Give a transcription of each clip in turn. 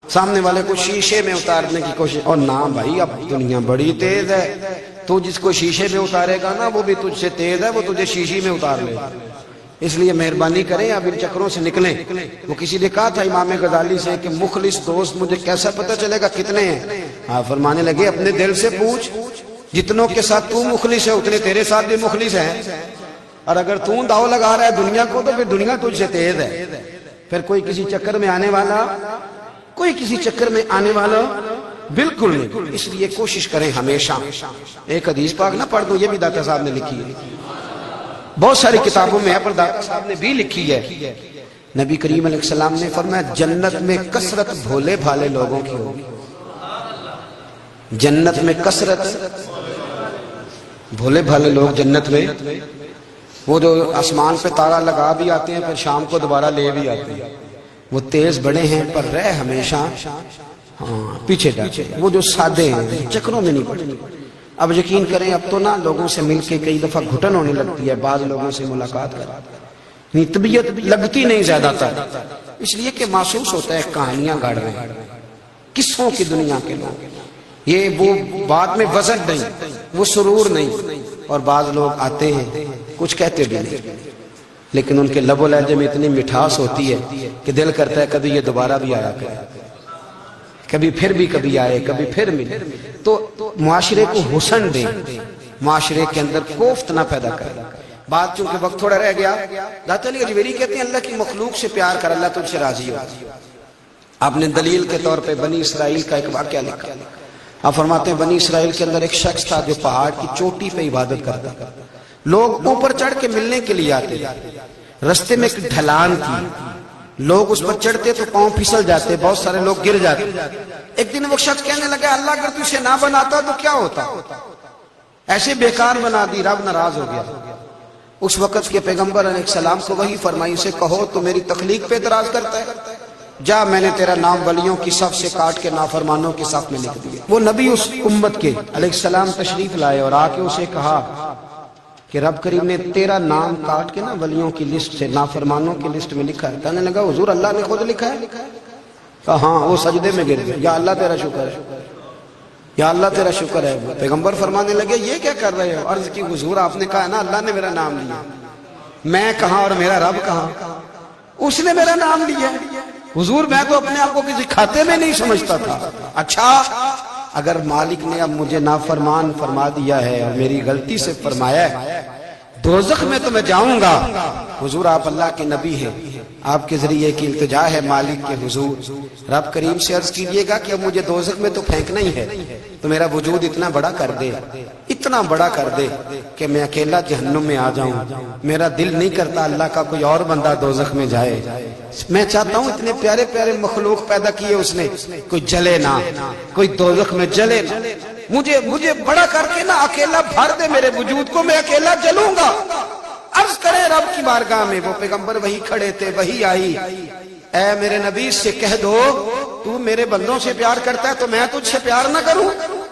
سامنے والے کو شیشے میں اتارنے کی کوشش، اور نہ بھائی اب دنیا بڑی تیز ہے، تو جس کو شیشے میں اتارے گا نا وہ بھی تجھ سے تیز ہے، وہ تجھے شیشے میں اتار لے گا۔ اس لیے مہربانی کریں اب ان چکروں سے نکلیں۔ وہ کسی نے کہا تھا امام غزالی سے کہ مخلص دوست مجھے کیسا پتہ چلے گا کتنے ہیں؟ آپ فرمانے لگے اپنے دل سے پوچھ، جتنوں کے ساتھ تو مخلص ہے اتنے تیرے ساتھ بھی مخلص ہیں، اور اگر تو داؤ لگا رہا ہے دنیا کو تو پھر دنیا تجھ سے تیز ہے۔ پھر کوئی کسی چکر میں آنے والا بالکل نہیں۔ اس لیے کوشش کریں ہمیشہ۔ ایک حدیث پاک نہ پڑھ دوں، یہ بھی داتا صاحب نے لکھی ہے، بہت ساری کتابوں میں ہے پر داتا صاحب نے بھی لکھی ہے۔ نبی کریم علیہ السلام نے فرمایا جنت میں کثرت بھولے بھالے لوگوں کی ہوگی، جنت میں کثرت بھولے بھالے لوگ جنت میں، وہ جو آسمان پہ تارا لگا بھی آتے ہیں پھر شام کو دوبارہ لے بھی آتے ہیں، وہ تیز بڑے ہیں پر رہ ہمیشہ پیچھے ڈالتے ہیں، وہ جو سادے ہیں چکروں میں نہیں پڑتے۔ اب یقین کریں اب تو نا لوگوں سے مل کے کئی دفعہ گھٹن ہونے لگتی ہے، بعض لوگوں سے ملاقات کریں طبیعت لگتی نہیں زیادہ تر، اس لیے کہ محسوس ہوتا ہے کہانیاں گاڑ رہے ہیں، قصوں کی دنیا کے لوگ، یہ وہ بعد میں وزن نہیں، وہ سرور نہیں۔ اور بعض لوگ آتے ہیں کچھ کہتے بھی نہیں، لیکن ان کے لب و لہجے میں اتنی مٹھاس ہوتی ہے کہ دل کرتا ہے کبھی یہ دوبارہ بھی آیا کرے، کبھی پھر بھی کبھی آئے، کبھی پھر ملے۔ تو معاشرے کو حسن دیں، معاشرے کے اندر کوفت نہ پیدا کریں۔ بات چونکہ وقت تھوڑا رہ گیا، داتا علی اجمیری کہتے ہیں اللہ کی مخلوق سے پیار کر، اللہ تجھ سے راضی ہو۔ آپ نے دلیل کے طور پہ بنی اسرائیل کا ایک واقعہ لکھا۔ آپ فرماتے ہیں بنی اسرائیل کے اندر ایک شخص تھا جو پہاڑ کی چوٹی پہ عبادت کرتا تھا، لوگ اوپر چڑھ کے ملنے کے لیے آتے، رستے میں ایک ڈھلان تھی، لوگ اس پر چڑھتے تو پاؤں پھسل جاتے، بہت سارے لوگ گر جاتے۔ ایک دن وہ شخص کہنے لگا اللہ اگر تجھے نہ بناتا تو کیا ہوتا، ایسے بیکار بنا دی، رب ناراض ہو گیا۔ اس وقت کے پیغمبر علیہ السلام کو وہی فرمائی اسے کہو تو میری تخلیق پہ اعتراض کرتا ہے، جا میں نے تیرا نام ولیوں کی صف سے کاٹ کے نافرمانوں کی صف میں لکھ دیا۔ وہ نبی اس امت کے علیہ السلام تشریف لائے اور آ کے اسے کہا کہ رب کریم نے تیرا نام کاٹ کے نا ولیوں کی لسٹ سے نافرمانوں کی لسٹ میں لکھا ہے۔ کہنے لگا حضور اللہ نے خود لکھا ہے؟ کہا ہاں۔ وہ سجدے میں گر گئے، یا اللہ تیرا شکر ہے، یا اللہ تیرا شکر ہے۔ پیغمبر فرمانے لگے یہ کیا کر رہے ہو؟ عرض کی حضور آپ نے کہا نا اللہ نے میرا نام لیا، میں کہاں اور میرا رب کہاں؟ اس نے میرا نام لیا حضور، میں تو اپنے آپ کو کسی کھاتے میں نہیں سمجھتا تھا۔ اچھا اگر مالک نے اب مجھے نافرمان فرما دیا ہے اور میری غلطی سے فرمایا ہے دوزخ میں تو میں جاؤں گا، حضور آپ اللہ کے نبی ہیں، آپ کے ذریعے کی التجا ہے مالک کے حضور، رب کریم سے عرض کیجئے گا کہ اب مجھے دوزخ میں تو پھینکنا ہی ہے، تو میرا وجود اتنا بڑا کر دے، اتنا بڑا کر دے کہ میں اکیلا جہنم میں آ جاؤں۔ میرا دل نہیں کرتا اللہ کا کوئی اور بندہ دوزخ میں جائے، میں چاہتا ہوں اتنے پیارے پیارے مخلوق پیدا کیے اس نے، کوئی جلے نہ، کوئی دوزخ میں جلے نہ، مجھے بڑا کر کے نا اکیلا بھر دے میرے وجود کو، میں اکیلا جلوں گا۔ عرض کرے رب کی بارگاہ میں، وہ پیغمبر وہی کھڑے تھے، وہی آئی، اے میرے نبی سے کہہ دو تو میرے بندوں سے پیار کرتا ہے تو میں تجھ سے پیار نہ کروں؟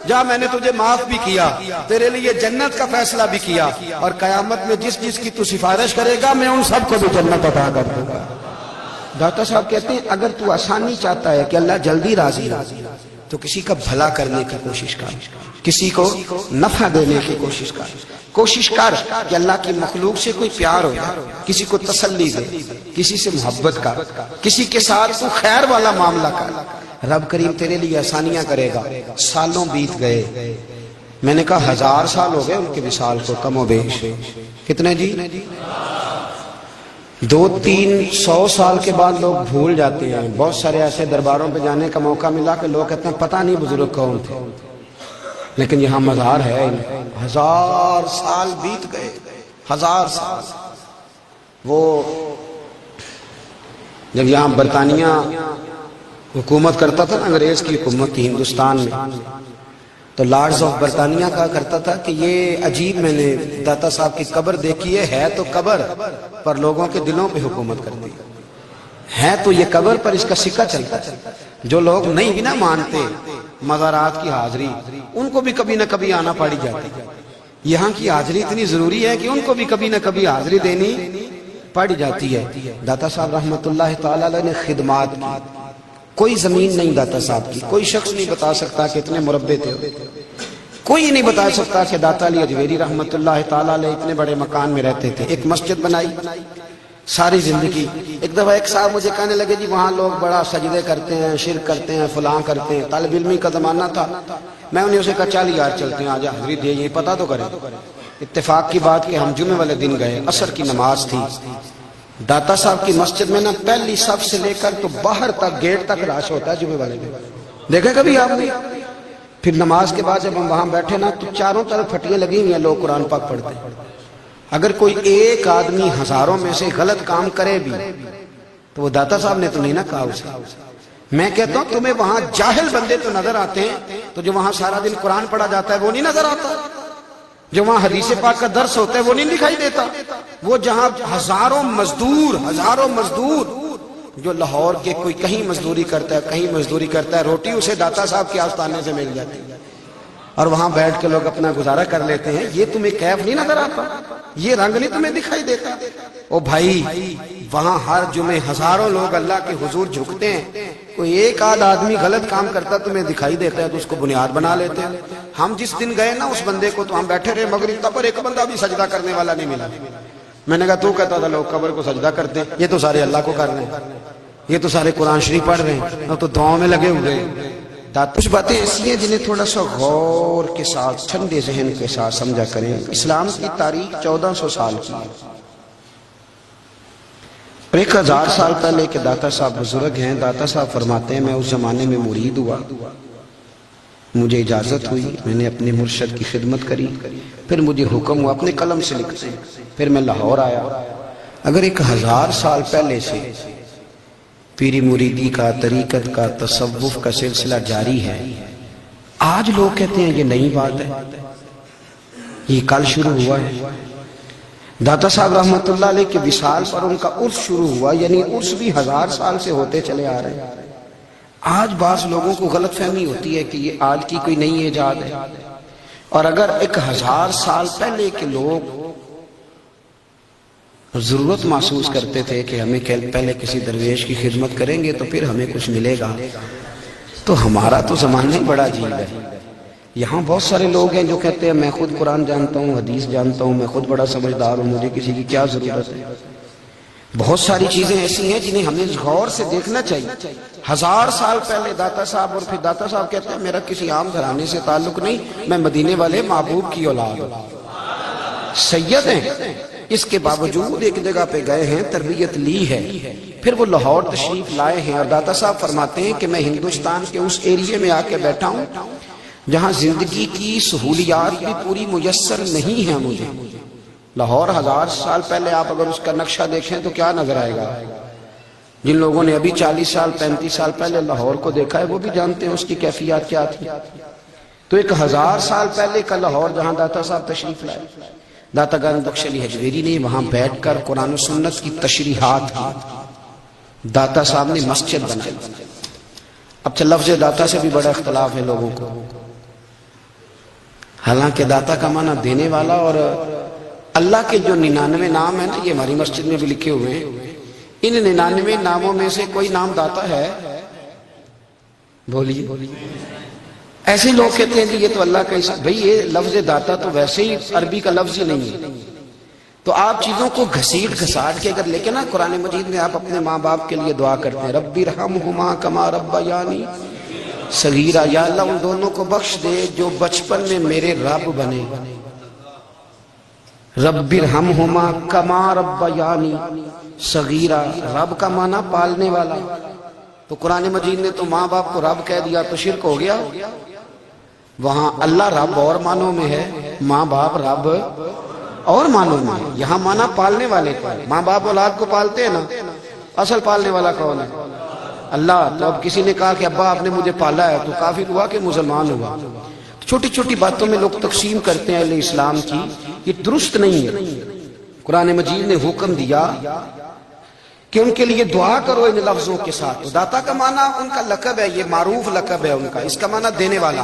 جا میں نے تجھے معاف بھی کیا، تیرے لیے جنت کا فیصلہ بھی کیا، اور قیامت میں جس جس کی تو سفارش کرے گا میں ان سب کو بھی جنت عطا کر دوں گا۔ داتا صاحب کہتے ہیں اگر تو آسانی چاہتا ہے کہ اللہ جلدی راضی ہو تو کسی کا بھلا کرنے کی کوشش کر، کسی کو نفع دینے کی کوشش کر کہ اللہ کی مخلوق سے کوئی پیار ہو جائے، کسی کو تسلی دے، کسی سے محبت کر، کسی کے ساتھ تو خیر والا معاملہ کر، رب کریم تیرے لیے آسانیاں کرے گا۔ سالوں بیت گئے، میں نے کہا 1000 سال ہو گئے ان کے وصال کو کم و بیش، کتنے جی؟ 200-300 سال کے بعد لوگ بھول جاتے ہیں۔ بہت سارے ایسے درباروں پہ جانے کا موقع ملا کہ لوگ کہتے ہیں پتہ نہیں بزرگ کون تھے، لیکن یہاں مزار ہے، 1000 سال بیت گئے، 1000 سال۔ وہ جب یہاں برطانیہ حکومت کرتا تھا نا، انگریز کی حکومت تھی ہندوستان میں، تو لارڈز آف برطانیہ کہا کرتا تھا کہ یہ عجیب، میں نے داتا صاحب کی قبر دیکھی ہے تو قبر پر لوگوں کے دلوں پہ حکومت کرتی ہے، تو یہ قبر پر اس کا سکہ چلتا ہے۔ جو لوگ نہیں بھی نہ مانتے مزارات کی حاضری، ان کو بھی کبھی نہ کبھی آنا پڑی جاتی ہے۔ یہاں کی حاضری اتنی ضروری ہے کہ ان کو بھی کبھی نہ کبھی حاضری دینی پڑ جاتی ہے۔ داتا صاحب رحمت اللہ تعالی علیہ نے خدمات کی، کوئی زمین نہیں داتا صاحب کی، کوئی شخص نہیں بتا سکتا کہ اتنے مربع تھے، کوئی نہیں بتا سکتا کہ داتا علی اجویری رحمت اللہ تعالیٰ علیہ اتنے بڑے مکان میں رہتے تھے، ایک مسجد بنائی ساری زندگی۔ ایک دفعہ ایک صاحب مجھے کہنے لگے جی وہاں لوگ بڑا سجدے کرتے ہیں، شرک کرتے ہیں، فلاں کرتے ہیں، طالب علمی کا زمانہ تھا۔ میں انہیں اسے کہا چل یار چلتے ہیں، آجا حضرت یہ پتہ تو کریں۔ اتفاق کی بات کہ ہم جمعے والے دن گئے، عصر کی نماز تھی، داتا صاحب کی مسجد میں نا پہلی صف سے لے کر تو باہر تک گیٹ تک رش ہوتا ہے جمعے والے دن، دیکھیں کبھی آپ نے؟ پھر نماز کے بعد جب ہم وہاں بیٹھے نا تو چاروں طرف پھٹیاں لگی ہوئی ہیں، لوگ قرآن پاک پڑھتے ہیں۔ اگر کوئی ایک آدمی ہزاروں میں سے غلط کام کرے بھی تو وہ داتا صاحب نے تو نہیں نہ کہا اسے۔ میں کہتا ہوں تمہیں وہاں جاہل بندے تو نظر آتے ہیں، تو جو وہاں سارا دن قرآن پڑھا جاتا ہے وہ نہیں نظر آتا، جو وہاں حدیث پاک کا درس ہوتا ہے وہ نہیں دکھائی دیتا، وہ جہاں ہزاروں مزدور جو لاہور کے کوئی کہیں مزدوری کرتا ہے، کہیں مزدوری کرتا ہے، روٹی اسے داتا صاحب کے آستانے سے مل جاتی ہے اور وہاں بیٹھ کے لوگ اپنا گزارا کر لیتے ہیں۔ یہ تمہیں کیف نہیں نظر آتا، یہ رنگ نہیں تمہیں دکھائی دیتا؟ او بھائی وہاں ہر جمعے ہزاروں لوگ اللہ کے حضور جھکتے ہیں، کوئی ایک آدھ آدمی غلط کام کرتا تمہیں دکھائی دیتا ہے تو اس کو بنیاد بنا لیتے ہیں۔ ہم جس دن گئے نا اس بندے کو تو ہم بیٹھے رہے مغرب تک پر ایک بندہ بھی سجدہ کرنے والا نہیں ملا۔ میں نے کہا تو کہتا تھا لوگ قبر کو سجدہ کرتے ہیں، یہ تو سارے اللہ کو کر رہے ہیں، یہ تو سارے قرآن شریف پڑھ رہے ہیں اور تو دعاؤں میں لگے ہوئے ہیں۔ کچھ باتیں ایسی ہیں جنہیں تھوڑا سا غور کے ساتھ ٹھنڈے ذہن کے ساتھ سمجھا کریں۔ اسلام کی تاریخ 1400 سال کی ہے اور 1000 سال پہلے کے داتا صاحب بزرگ ہیں۔ داتا صاحب فرماتے ہیں میں اس زمانے میں مرید ہوا، مجھے اجازت ہوئی، میں نے اپنے مرشد کی خدمت کری، پھر مجھے حکم ہوا اپنے قلم سے لکھتے ہیں، پھر میں لاہور آیا۔ اگر 1000 سال پہلے سے پیری مریدی کا، طریقت کا، تصوف کا سلسلہ جاری ہے، آج لوگ کہتے ہیں یہ نئی بات ہے، یہ کل شروع ہوا ہے۔ داتا صاحب رحمت اللہ علیہ کے وصال پر ان کا عرس شروع ہوا، یعنی عرس بھی 1000 سال سے ہوتے چلے آ رہے ہیں۔ آج بعض لوگوں کو غلط فہمی ہوتی ہے کہ یہ آج کی کوئی نئی ایجاد ہے، اور اگر 1000 سال پہلے کے لوگ ضرورت محسوس کرتے تھے کہ ہمیں پہلے کسی درویش کی خدمت کریں گے تو پھر ہمیں کچھ ملے گا، تو ہمارا تو زمانہ ہی بڑا عجیب ہے۔ یہاں بہت سارے لوگ ہیں جو کہتے ہیں میں خود قرآن جانتا ہوں، حدیث جانتا ہوں، میں خود بڑا سمجھدار ہوں، مجھے کسی کی کیا ضرورت ہے۔ بہت ساری چیزیں ایسی ہیں جنہیں ہمیں غور سے دیکھنا چاہیے۔ 1000 سال پہلے داتا صاحب، اور پھر داتا صاحب کہتے ہیں میرا کسی عام گھرانے سے تعلق نہیں، میں مدینے والے محبوب کی اولاد ہوں، سید ہیں۔ اس کے باوجود ایک جگہ پہ گئے ہیں، تربیت لی ہے، پھر وہ لاہور تشریف لائے ہیں، اور داتا صاحب فرماتے ہیں کہ میں ہندوستان کے اس ایریے میں آ کے بیٹھا ہوں جہاں زندگی کی سہولیات بھی پوری میسر نہیں ہیں مجھے۔ لاہور 1000 سال پہلے آپ اگر اس کا نقشہ دیکھیں تو کیا نظر آئے گا؟ جن لوگوں نے ابھی 40 سال 35 سال پہلے لاہور کو دیکھا ہے وہ بھی جانتے ہیں اس کی کیفیات کیا تھی۔ تو 1000 سال پہلے کا لاہور جہاں داتا صاحب تشریف لائے، داتا گنج بخش علی حجویری نے وہاں بیٹھ کر قرآن و سنت کی تشریحات کی، داتا صاحب نے مسجد بنائی۔ اب لفظ داتا سے بھی بڑا اختلاف ہے لوگوں کو، حالانکہ داتا کا معنی دینے والا، اور اللہ کے جو 99 نام ہیں نا یہ ہماری مسجد میں بھی لکھے ہوئے ہیں، ان 99 ناموں میں سے کوئی نام داتا ہے؟ بولیے۔ ایسے لوگ کہتے ہیں کہ یہ تو اللہ کا حصہ، بھئی یہ لفظ داتا تو ویسے ہی عربی کا لفظ ہی نہیں ہے، تو آپ چیزوں کو گھسیٹ گھساٹ کے اگر لے کے نا قرآن مجید میں آپ اپنے ماں باپ کے لیے دعا کرتے ہیں رب ارحمہما کما ربیانی صغیرا، یا اللہ ان دونوں کو بخش دے جو بچپن میں میرے رب بنے، رب ارحمہما کما ربیانی صغیرا، رب کا معنی پالنے والا، تو قرآن مجید نے تو ماں باپ کو رب کہہ دیا تو شرک ہو گیا۔ وہاں اللہ رب اور معنوں میں ہے، ماں باپ رب اور معنوں میں ہے، یہاں معنی پالنے والے کا ہے۔ ماں باپ اولاد کو پالتے ہیں نا، اصل پالنے والا کون ہے؟ اللہ۔ تو اب کسی نے کہا کہ ابا آپ نے مجھے پالا ہے تو کافر ہوا کہ مسلمان ہوا؟ چھوٹی چھوٹی باتوں میں لوگ تقسیم کرتے ہیں اہل اسلام کی، یہ درست نہیں ہے۔ قرآن مجید نے حکم دیا کہ ان کے لیے دعا کرو ان لفظوں کے ساتھ۔ داتا کا معنی ان کا لقب ہے، یہ معروف لقب ہے ان کا، اس کا معنی دینے والا۔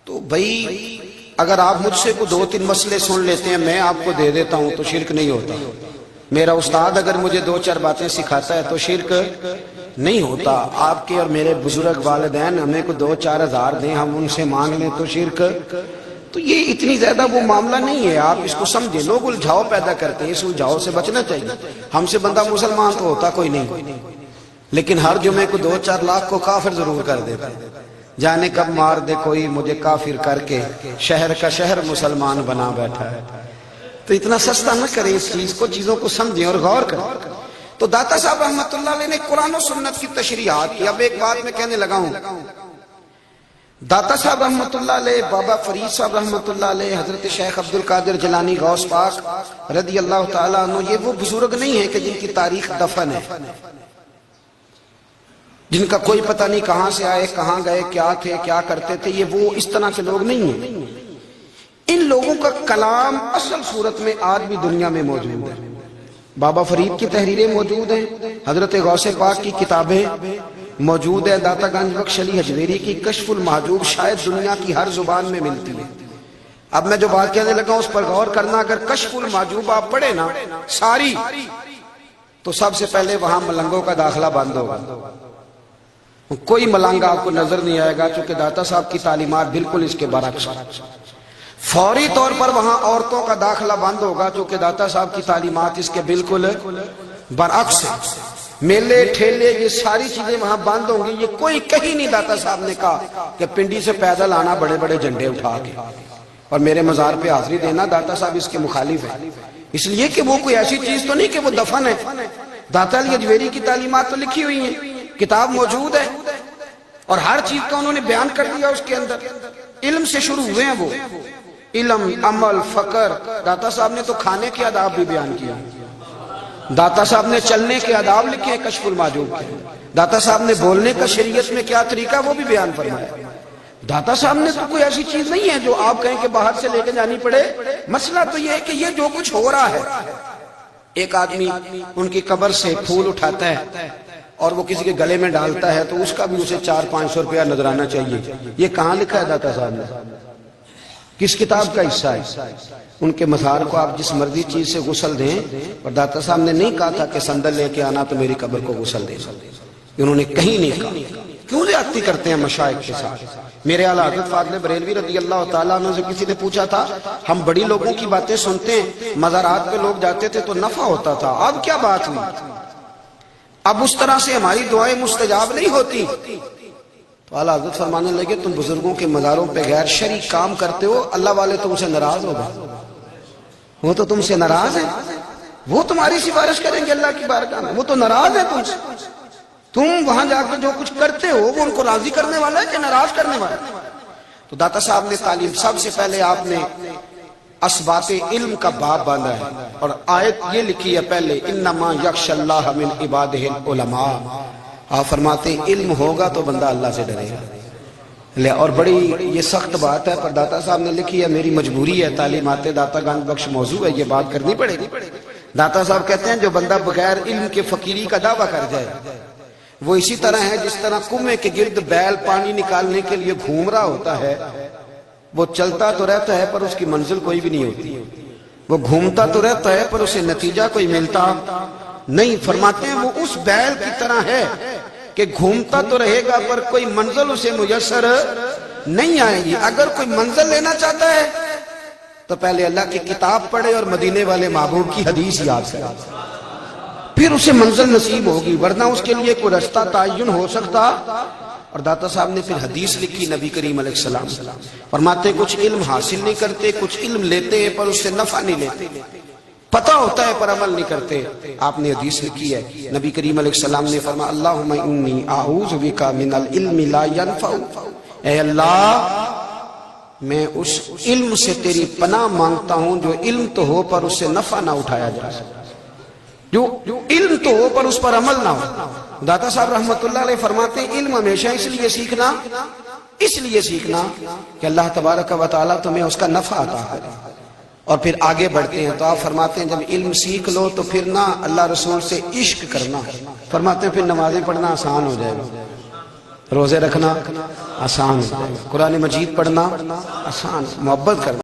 تو بھئی اگر آپ مجھ سے کو 2-3 مسئلے سن لیتے ہیں میں آپ کو دے دیتا ہوں تو شرک نہیں ہوتا، میرا استاد اگر مجھے 2-4 باتیں سکھاتا ہے تو شرک نہیں ہوتا. آپ کے اور میرے بزرگ والدین ہمیں کو 2-4 ہزار دیں, ہم ان سے مانگ لیں تو شرک, تو یہ اتنی زیادہ وہ معاملہ نہیں ہے. آپ اس کو سمجھیں. لوگ الجھاؤ پیدا کرتے ہیں, اس الجھاؤ سے بچنا چاہیے. ہم سے بندہ مسلمان تو ہوتا کوئی نہیں, لیکن ہر جمعے کو 2-4 لاکھ کو کافر ضرور کر دیتا ہے. جانے کب مار دے کوئی مجھے کافر کر کے, شہر کا شہر مسلمان بنا بیٹھا ہے. تو اتنا سستا نہ کریں اس چیز کو, چیزوں کو سمجھیں اور غور کریں. تو داتا صاحب رحمۃ اللہ علیہ نے قرآن و سنت کی تشریحات کی. اب ایک بات میں کہنے لگا ہوں, داتا صاحب رحمۃ اللہ علیہ, بابا فرید صاحب رحمۃ اللہ علیہ, حضرت شیخ عبد القادر جیلانی غوث پاک رضی اللہ تعالیٰ عنہ, یہ وہ بزرگ نہیں ہیں کہ جن کی تاریخ دفن ہے, جن کا کوئی پتہ نہیں کہاں سے آئے, کہاں گئے, کیا تھے, کیا کرتے تھے. یہ وہ اس طرح کے لوگ نہیں ہیں. ان لوگوں کا کلام اصل صورت میں آج بھی دنیا میں موجود ہے. بابا فرید کی تحریریں موجود ہیں, حضرت غوث پاک کی کتابیں موجود ہیں, داتا گنج بخش علی حجویری کی کشف المحجوب شاید دنیا کی ہر زبان میں ملتی ہے. اب میں جو بات کہنے لگا اس پر غور کرنا. اگر کشف المحجوب آپ پڑھیں نا ساری, تو سب سے پہلے وہاں ملنگوں کا داخلہ بند ہوگا. کوئی ملنگ آپ کو نظر نہیں آئے گا, چونکہ داتا صاحب کی تعلیمات بالکل اس کے برعکس. فوری طور پر وہاں عورتوں کا داخلہ بند ہوگا, چونکہ داتا صاحب کی تعلیمات اس کے بالکل برعکس ہیں. میلے ٹھیلے یہ ساری چیزیں وہاں بند ہوں گی. یہ کوئی کہیں نہیں داتا صاحب نے کہا کہ پنڈی سے پیدل آنا بڑے بڑے جھنڈے اٹھا کے اور میرے مزار پہ حاضری دینا. داتا صاحب اس کے مخالف ہیں, اس لیے کہ وہ کوئی ایسی چیز تو نہیں کہ وہ دفن ہے. داتا علی حجویری کی تعلیمات تو لکھی ہوئی ہیں, کتاب موجود ہے, اور ہر چیز کا انہوں نے بیان کر دیا اس کے اندر. علم سے شروع ہوئے ہیں وہ, علم, عمل, فقر. داتا صاحب نے تو کھانے کے آداب بھی بیان کیا. داتا صاحب نے چلنے کے آداب لکھے کشف المحجوب کے. داتا صاحب نے بولنے کا شریعت میں کیا طریقہ وہ بھی بیان فرمایا. داتا صاحب نے تو کوئی ایسی چیز نہیں ہے جو آپ کہیں کہ باہر سے لے کے جانی پڑے. مسئلہ تو یہ ہے کہ یہ جو کچھ ہو رہا ہے, ایک آدمی ان کی قبر سے پھول اٹھاتا ہے اور وہ کسی کے گلے میں ڈالتا ہے تو اس کا بھی اسے 400-500 روپیہ نذرانہ چاہیے. یہ کہاں لکھا ہے داتا صاحب نے؟ کس کتاب کا حصہ ہے؟ ان کے مزار کو آپ جس مرضی چیز سے غسل دیں, اور داتا صاحب نے نہیں کہا تھا کہ سندل لے کے آنا تو میری قبر کو غسل دیں. انہوں نے کہیں نہیں کہا. کیوں زیادتی کرتے ہیں مشائخ کے ساتھ؟ میرے اعلیٰ حضرت فاضل بریلوی رضی اللہ تعالیٰ عنہ سے کسی نے پوچھا تھا, ہم بڑی لوگوں کی باتیں سنتے ہیں, مزارات پہ لوگ جاتے تھے تو نفع ہوتا تھا, اب کیا بات ہوئی؟ اب اس طرح سے ہماری دعائیں مستجاب نہیں ہوتی. تو اعلیٰ حضرت فرمانے لگے, تم بزرگوں کے مزاروں پہ غیر شرعی کام کرتے ہو, اللہ والے تم سے ناراض ہو گئے. وہ تو تم سے ناراض ہے, وہ تمہاری سفارش کریں گے اللہ کی بارگاہ میں, وہ تو ناراض ہے تم سے. تم وہاں جا کے جو کچھ کرتے ہو وہ ان کو راضی کرنے والا ہے کہ ناراض کرنے والا ہے؟ تو داتا صاحب نے تعلیم, سب سے پہلے آپ نے اسبات علم کا باب باندھا ہے, اور آیت یہ لکھی ہے پہلے, انما یخشی اللہ من عبادہ العلماء. آپ فرماتے ہیں علم ہوگا تو بندہ اللہ سے ڈرے گا. اور بڑی یہ سخت بات ہے, پر داتا صاحب نے لکھی ہے, میری مجبوری ہے, تعلیمات داتا گنج بخش موضوع ہے, یہ بات کرنی پڑے گی. داتا صاحب کہتے ہیں جو بندہ بغیر علم کے فقیری کا دعویٰ کر جائے وہ اسی طرح ہے جس طرح کنویں کے گرد بیل پانی نکالنے کے لیے گھوم رہا ہوتا ہے. وہ چلتا تو رہتا ہے پر اس کی منزل کوئی بھی نہیں ہوتی, وہ گھومتا تو رہتا ہے پر اسے نتیجہ کوئی ملتا نہیں. فرماتے ہیں وہ اس بیل کی طرح ہے کہ گھومتا تو رہے گا پر کوئی منزل اسے میسر نہیں آئے گی. اگر کوئی منزل لینا چاہتا ہے تو پہلے اللہ کی کتاب پڑھے اور مدینے والے محبوب کی حدیث یاد کرے, پھر اسے منزل نصیب ہوگی, ورنہ اس کے لیے کوئی رستہ تعین ہو سکتا. اور داتا صاحب نے پھر حدیث لکھی نبی کریم علیہ السلام, فرماتے کچھ علم حاصل نہیں کرتے, کچھ علم لیتے ہیں پر اس سے نفع نہیں لیتے, پتہ ہوتا ہے پر عمل نہیں کرتے. آپ نے حدیث لکھی ہے, نبی کریم علیہ السلام نے فرمایا, اللہم انی اعوذ بک من العلم لا ینفع. اے اللہ میں اس علم سے تیری پناہ مانگتا ہوں جو علم تو ہو پر اس سے نفع نہ اٹھایا جا سکے, جو علم تو ہو پر اس پر عمل نہ ہو. داتا صاحب رحمت اللہ علیہ فرماتے ہیں علم ہمیشہ اس لیے سیکھنا کہ اللہ تبارک و تعالیٰ تمہیں اس کا نفع عطا کرے, اور پھر آگے بڑھتے ہیں. تو آپ فرماتے ہیں جب علم سیکھ لو تو پھر نہ اللہ رسول سے عشق کرنا, فرماتے ہیں پھر نمازیں پڑھنا آسان ہو جائے گا, روزے رکھنا آسان ہو جائے گا, قرآن مجید پڑھنا آسان, محبت کرنا